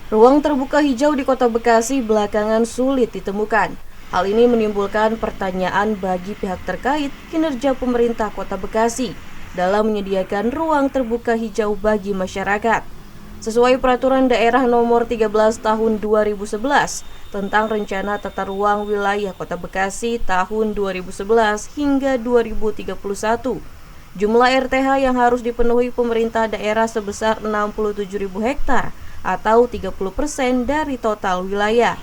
Ruang terbuka hijau di Kota Bekasi belakangan sulit ditemukan. Hal ini menimbulkan pertanyaan bagi pihak terkait kinerja pemerintah Kota Bekasi dalam menyediakan ruang terbuka hijau bagi masyarakat. Sesuai Peraturan Daerah Nomor 13 Tahun 2011 tentang Rencana Tata Ruang Wilayah Kota Bekasi tahun 2011 hingga 2031, jumlah RTH yang harus dipenuhi pemerintah daerah sebesar 67.000 hektar atau 30% dari total wilayah.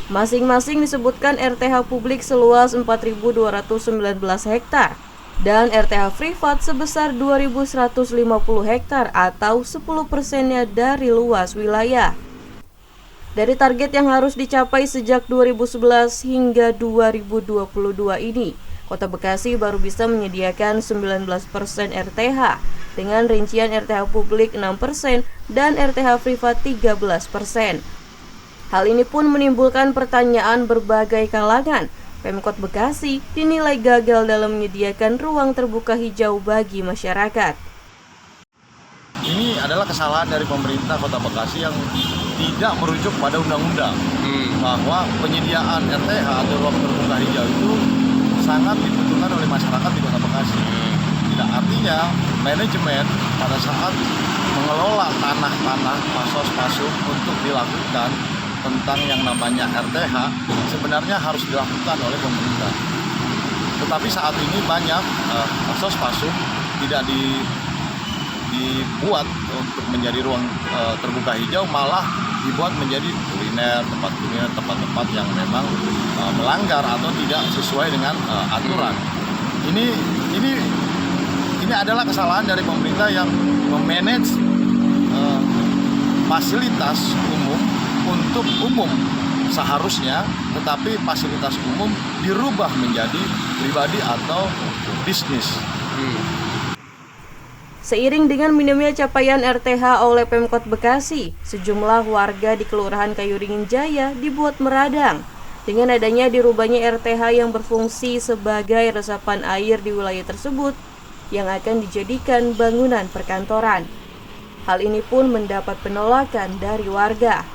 Masing-masing disebutkan RTH publik seluas 4.219 hektar dan RTH privat sebesar 2.150 hektar atau 10%-nya dari luas wilayah. Dari target yang harus dicapai sejak 2011 hingga 2022 ini, Kota Bekasi baru bisa menyediakan 19% RTH dengan rincian RTH publik 6% dan RTH privat 13%. Hal ini pun menimbulkan pertanyaan berbagai kalangan. Pemkot Bekasi dinilai gagal dalam menyediakan ruang terbuka hijau bagi masyarakat. Ini adalah kesalahan dari pemerintah Kota Bekasi yang tidak merujuk pada undang-undang bahwa penyediaan RTH atau ruang terbuka hijau itu sangat dibutuhkan oleh masyarakat di Kota Bekasi. Nah, artinya manajemen pada saat mengelola tanah-tanah pasos-pasuk untuk dilakukan tentang yang namanya RTH sebenarnya harus dilakukan oleh pemerintah. Tetapi saat ini banyak pasos-pasuk tidak dibuat untuk menjadi ruang terbuka hijau, malah dibuat menjadi kuliner, tempat-tempat yang memang melanggar atau tidak sesuai dengan aturan. Ini adalah kesalahan dari pemerintah yang memanage fasilitas umum untuk umum seharusnya, tetapi fasilitas umum dirubah menjadi pribadi atau bisnis. Seiring dengan minimnya capaian RTH oleh Pemkot Bekasi, sejumlah warga di Kelurahan Kayuringin Jaya dibuat meradang dengan adanya dirubahnya RTH yang berfungsi sebagai resapan air di wilayah tersebut yang akan dijadikan bangunan perkantoran. Hal ini pun mendapat penolakan dari warga.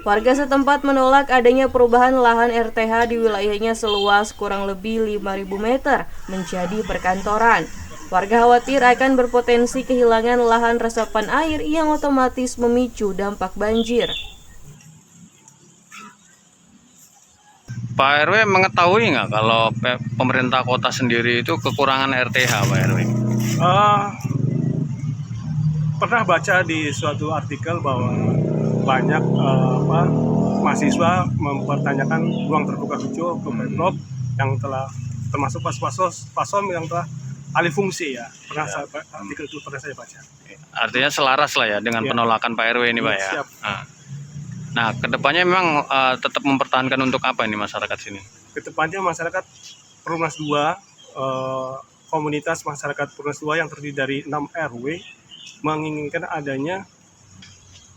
Warga setempat menolak adanya perubahan lahan RTH di wilayahnya seluas kurang lebih 5.000 meter menjadi perkantoran. Warga khawatir akan berpotensi kehilangan lahan resapan air yang otomatis memicu dampak banjir. Pak RW mengetahui nggak kalau pemerintah kota sendiri itu kekurangan RTH, Pak RW? Pernah baca di suatu artikel bahwa banyak mahasiswa mempertanyakan ruang terbuka hijau ke Pemprov yang telah termasuk pasom yang telah alih fungsi ya. Artikel itu pernah saya baca. Artinya selaras lah ya dengan penolakan Pak RW ini, Pak ya. Siap. Nah, kedepannya memang tetap mempertahankan untuk apa ini masyarakat sini? Kedepannya masyarakat Perumnas 2, komunitas masyarakat Perumnas 2 yang terdiri dari 6 RW menginginkan adanya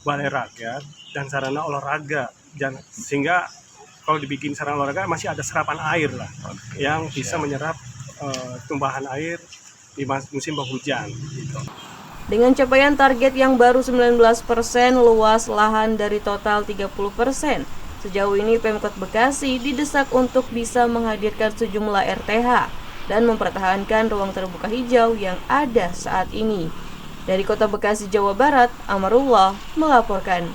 balai rakyat dan sarana olahraga, sehingga kalau dibikin sarana olahraga masih ada serapan air lah yang bisa menyerap tumpahan air di musim penghujan gitu. Dengan capaian target yang baru 19% luas lahan dari total 30%, sejauh ini Pemkot Bekasi didesak untuk bisa menghadirkan sejumlah RTH dan mempertahankan ruang terbuka hijau yang ada saat ini. Dari Kota Bekasi, Jawa Barat, Amarullah melaporkan.